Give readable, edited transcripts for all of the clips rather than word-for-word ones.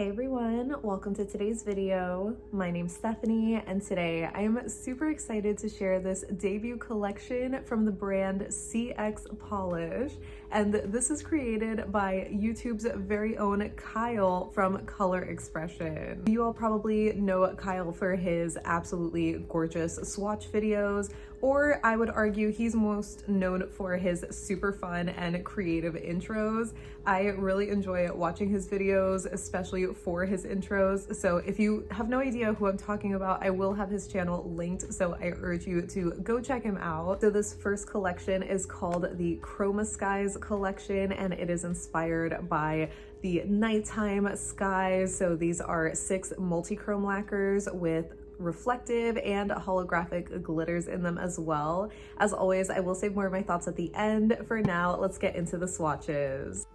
Hey everyone, welcome to today's video. My name's Stephanie and today I am super excited to share this debut collection from the brand CX Polish, and this is created by YouTube's very own Kyle from Color Expression. You all probably know Kyle for his absolutely gorgeous swatch videos, or I would argue he's most known for his super fun and creative intros. I really enjoy watching his videos, especially for his intros. So if you have no idea who I'm talking about, I will have his channel linked, so I urge you to go check him out. So this first collection is called the CHROMA Skies collection, and it is inspired by the nighttime skies. So these are 6 multi-chrome lacquers with reflective and holographic glitters in them as well. As always, I will save more of my thoughts at the end. For now, let's get into the swatches.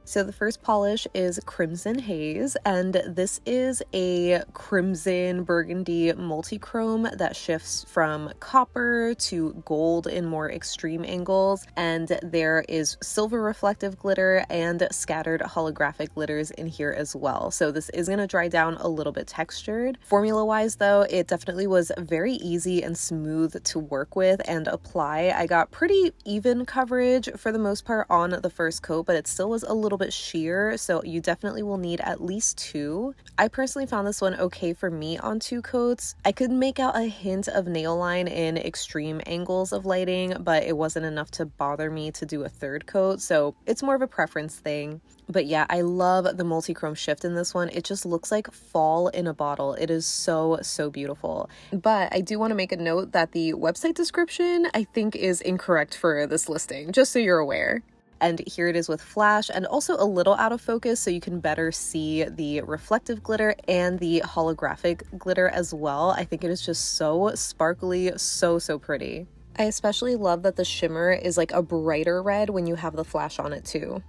So the first polish is Crimson Haze, and this is a crimson burgundy multi-chrome that shifts from copper to gold in more extreme angles, and there is silver reflective glitter and scattered holographic glitters in here as well. So this is going to dry down a little bit textured. Formula-wise though, it definitely was very easy and smooth to work with and apply. I got pretty even coverage for the most part on the first coat, but it still was a little bit sheer, so you definitely will need at least 2. I personally found this one okay for me on 2 coats. I could make out a hint of nail line in extreme angles of lighting, but it wasn't enough to bother me to do a 3rd coat, so it's more of a preference thing. But yeah, I love the multi-chrome shift in this one. It just looks like fall in a bottle. It is so beautiful. But I do want to make a note that the website description I think is incorrect for this listing, just so you're aware. And here it is with flash and also a little out of focus, so you can better see the reflective glitter and the holographic glitter as well. I think it is just so sparkly, so pretty. I especially love that the shimmer is like a brighter red when you have the flash on it too.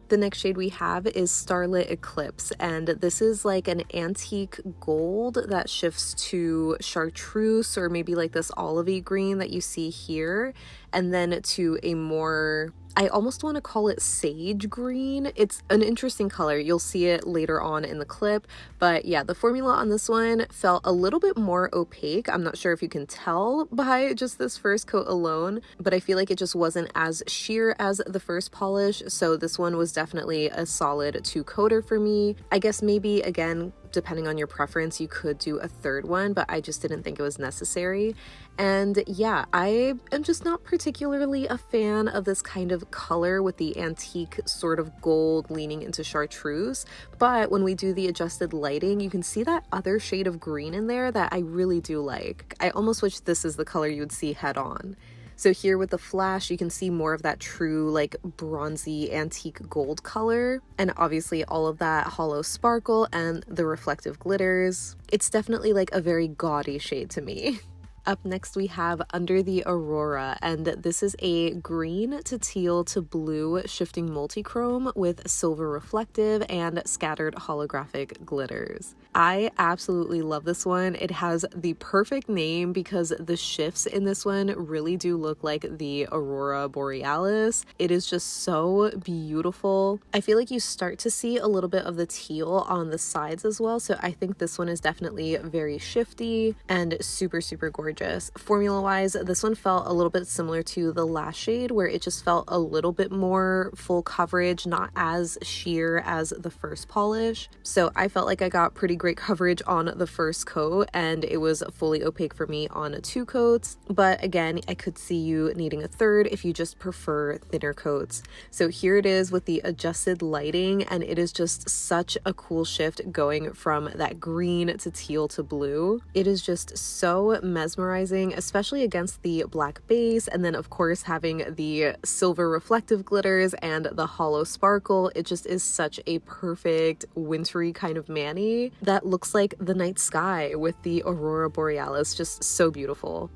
The next shade we have is Starlit Eclipse, and this is like an antique gold that shifts to chartreuse, or maybe like this olivey green that you see here, and then to a more, I almost want to call it sage green. It's an interesting color. You'll see it later on in the clip. But yeah, the formula on this one felt a little bit more opaque. I'm not sure if you can tell by just this first coat alone, but I feel like it just wasn't as sheer as the first polish. So this one was definitely a solid 2-coater for me. I guess maybe, again, depending on your preference, you could do a 3rd one, but I just didn't think it was necessary. And yeah, I am just not particularly a fan of this kind of color with the antique sort of gold leaning into chartreuse, but when we do the adjusted lighting, you can see that other shade of green in there that I really do like. I almost wish this is the color you would see head on. So here with the flash, you can see more of that true like bronzy antique gold color, and obviously all of that hollow sparkle and the reflective glitters. It's definitely like a very gaudy shade to me. Up next we have Under the Aurora, and this is a green to teal to blue shifting multi-chrome with silver reflective and scattered holographic glitters. I absolutely love this one. It has the perfect name because the shifts in this one really do look like the Aurora Borealis. It is just so beautiful. I feel like you start to see a little bit of the teal on the sides as well, so I think this one is definitely very shifty and super gorgeous. Formula wise, this one felt a little bit similar to the last shade, where it just felt a little bit more full coverage, not as sheer as the first polish. So I felt like I got pretty great coverage on the first coat, and it was fully opaque for me on 2 coats. But again, I could see you needing a 3rd if you just prefer thinner coats. So here it is with the adjusted lighting, and it is just such a cool shift going from that green to teal to blue. It is just so mesmerizing, especially against the black base, and then of course having the silver reflective glitters and the hollow sparkle. It just is such a perfect wintry kind of mani that looks like the night sky with the Aurora Borealis. Just so beautiful.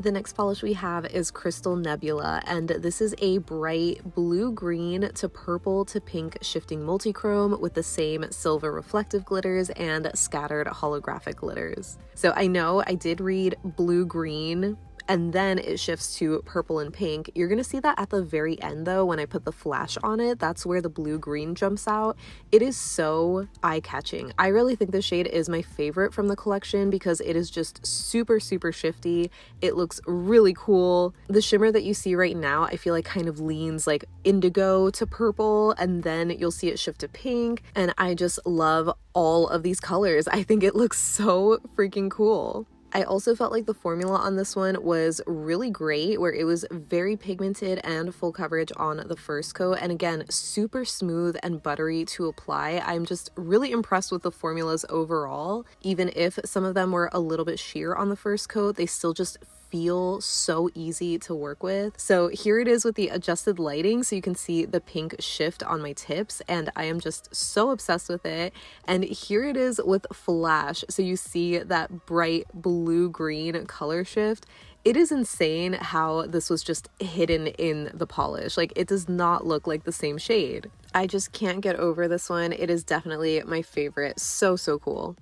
The next polish we have is Crystal Nebula, and this is a bright blue-green to purple to pink shifting multi-chrome with the same silver reflective glitters and scattered holographic glitters. So I know I did read blue-green and then it shifts to purple and pink. You're gonna see that at the very end though, when I put the flash on it, that's where the blue-green jumps out. It is so eye-catching. I really think this shade is my favorite from the collection because it is just super, super shifty. It looks really cool. The shimmer that you see right now, I feel like kind of leans like indigo to purple, and then you'll see it shift to pink, and I just love all of these colors. I think it looks so freaking cool. I also felt like the formula on this one was really great, where it was very pigmented and full coverage on the first coat, and again, super smooth and buttery to apply. I'm just really impressed with the formulas overall. Even if some of them were a little bit sheer on the first coat, they still just feel so easy to work with. So here it is with the adjusted lighting, so you can see the pink shift on my tips, and I am just so obsessed with it. And here it is with flash, so you see that bright blue-green color shift. It is insane how this was just hidden in the polish. Like, it does not look like the same shade. I just can't get over this one. It is definitely my favorite. So cool.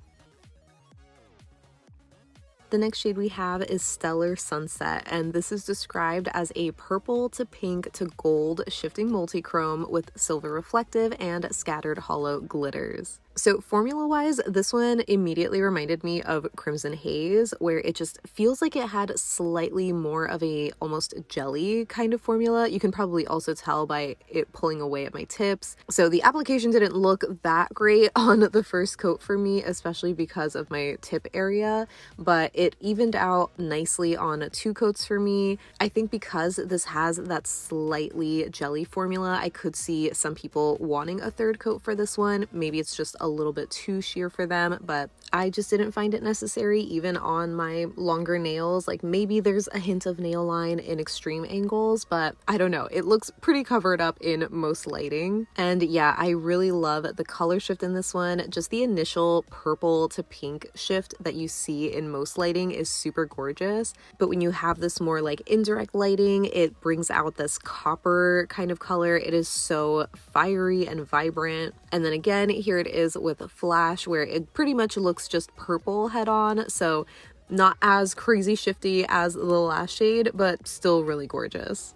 The next shade we have is Stellar Sunset, and this is described as a purple to pink to gold shifting multi-chrome with silver reflective and scattered hollow glitters. So formula-wise, this one immediately reminded me of Crimson Haze, where it just feels like it had slightly more of a almost jelly kind of formula. You can probably also tell by it pulling away at my tips. So the application didn't look that great on the first coat for me, especially because of my tip area, but it evened out nicely on 2 coats for me. I think because this has that slightly jelly formula, I could see some people wanting a 3rd coat for this one. Maybe it's just a little bit too sheer for them, but I just didn't find it necessary even on my longer nails. Like, maybe there's a hint of nail line in extreme angles, but I don't know. It looks pretty covered up in most lighting. And yeah, I really love the color shift in this one. Just the initial purple to pink shift that you see in most lighting is super gorgeous. But when you have this more like indirect lighting, it brings out this copper kind of color. It is so fiery and vibrant. And then again, here it is with a flash where it pretty much looks just purple head on, so not as crazy shifty as the last shade, but still really gorgeous.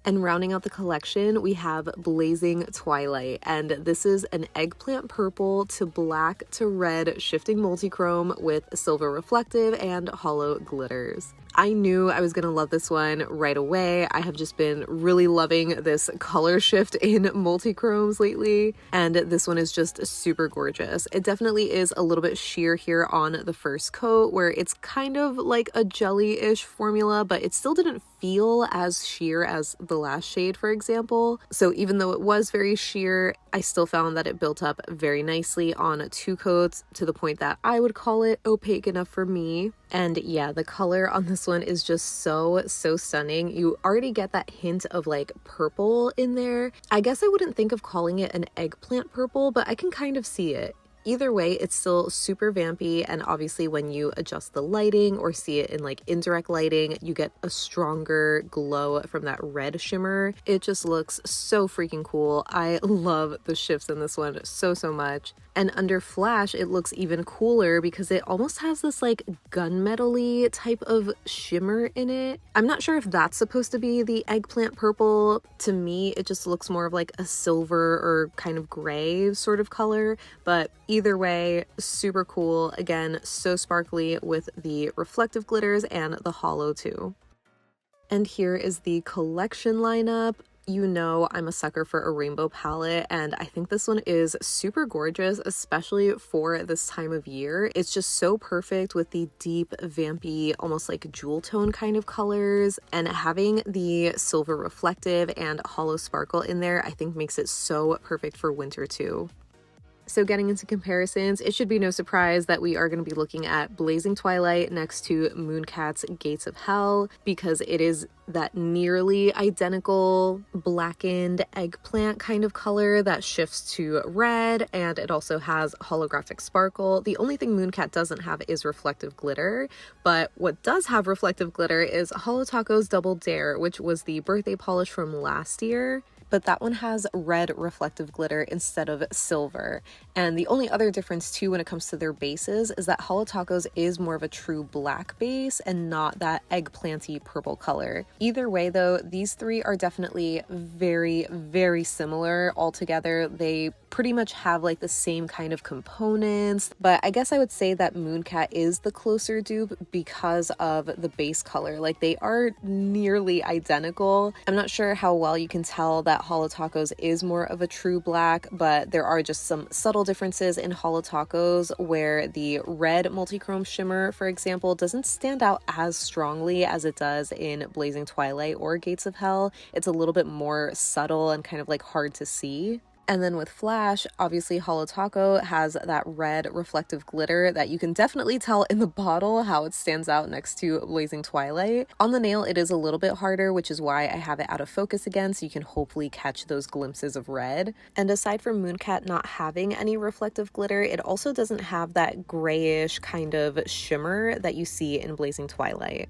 And rounding out the collection, we have Blazing Twilight, and this is an eggplant purple to black to red shifting multi-chrome with silver reflective and hollow glitters. I knew I was gonna love this one right away. I have just been really loving this color shift in multi-chromes lately, and this one is just super gorgeous. It definitely is a little bit sheer here on the first coat, where it's kind of like a jelly-ish formula, but it still didn't feel as sheer as the last shade, for example. So even though it was very sheer, I still found that it built up very nicely on 2 coats to the point that I would call it opaque enough for me. And yeah, the color on this one is just so stunning. You already get that hint of like purple in there. I guess I wouldn't think of calling it an eggplant purple, but I can kind of see it. Either way, it's still super vampy, and obviously when you adjust the lighting or see it in like indirect lighting, you get a stronger glow from that red shimmer. It just looks so freaking cool. I love the shifts in this one so much. And under flash, it looks even cooler because it almost has this like gunmetal-y type of shimmer in it. I'm not sure if that's supposed to be the eggplant purple. To me, it just looks more of like a silver or kind of gray sort of color, but either way, super cool. Again, so sparkly with the reflective glitters and the hollow too. And here is the collection lineup. You know I'm a sucker for a rainbow palette, and I think this one is super gorgeous, especially for this time of year. It's just so perfect with the deep, vampy, almost like jewel tone kind of colors, and having the silver reflective and hollow sparkle in there, I think makes it so perfect for winter too. So getting into comparisons, it should be no surprise that we are going to be looking at Blazing Twilight next to Mooncat's Gates of Hell, because it is that nearly identical blackened eggplant kind of color that shifts to red, and it also has holographic sparkle. The only thing Mooncat doesn't have is reflective glitter, but what does have reflective glitter is Holo Taco's Double Dare, which was the birthday polish from last year. but that one has red reflective glitter instead of silver. And the only other difference too when it comes to their bases is that Holo Taco's is more of a true black base and not that eggplanty purple color. Either way though, these three are definitely very, very similar altogether. They pretty much have like the same kind of components, but I guess I would say that Mooncat is the closer dupe because of the base color. Like they are nearly identical. I'm not sure how well you can tell that Holo Taco's is more of a true black, but there are just some subtle differences in Holo Taco's where the red multi-chrome shimmer, for example, doesn't stand out as strongly as it does in Blazing Twilight or Gates of Hell. It's a little bit more subtle and kind of like hard to see. And then with Flash, obviously Holo Taco has that red reflective glitter that you can definitely tell in the bottle how it stands out next to Blazing Twilight. On the nail, it is a little bit harder, which is why I have it out of focus again, so you can hopefully catch those glimpses of red. And aside from Mooncat not having any reflective glitter, it also doesn't have that grayish kind of shimmer that you see in Blazing Twilight.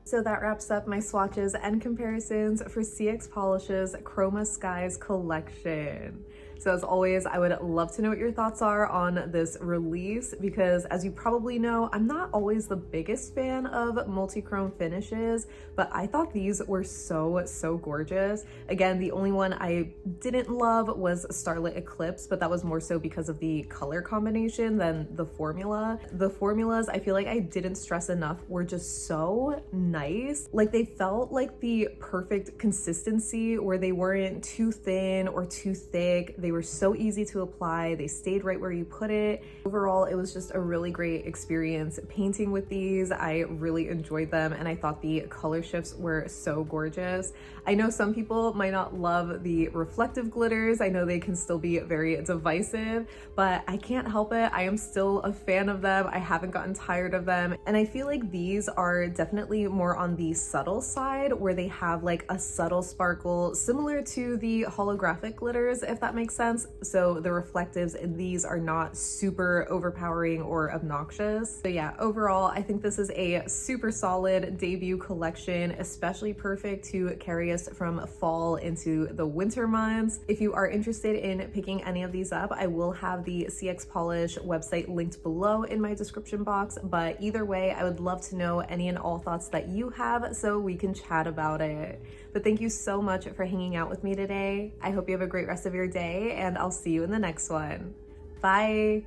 So that wraps up my swatches and comparisons for CX Polish's Chroma Skies collection. So as always, I would love to know what your thoughts are on this release because as you probably know, I'm not always the biggest fan of multi-chrome finishes, but I thought these were so gorgeous. Again, the only one I didn't love was Starlit Eclipse, but that was more so because of the color combination than the formula. The formulas, I feel like I didn't stress enough, were just so nice. Like they felt like the perfect consistency where they weren't too thin or too thick. They were so easy to apply. They stayed right where you put it. Overall, it was just a really great experience painting with these. I really enjoyed them and I thought the color shifts were so gorgeous. I know some people might not love the reflective glitters. I know they can still be very divisive, but I can't help it. I am still a fan of them. I haven't gotten tired of them. And I feel like these are definitely more on the subtle side where they have like a subtle sparkle similar to the holographic glitters, if that makes sense. So the reflectives in these are not super overpowering or obnoxious. So yeah, overall, I think this is a super solid debut collection, especially perfect to carry us from fall into the winter months. If you are interested in picking any of these up, I will have the CX Polish website linked below in my description box. But either way, I would love to know any and all thoughts that you have so we can chat about it. But thank you so much for hanging out with me today. I hope you have a great rest of your day and I'll see you in the next one. Bye.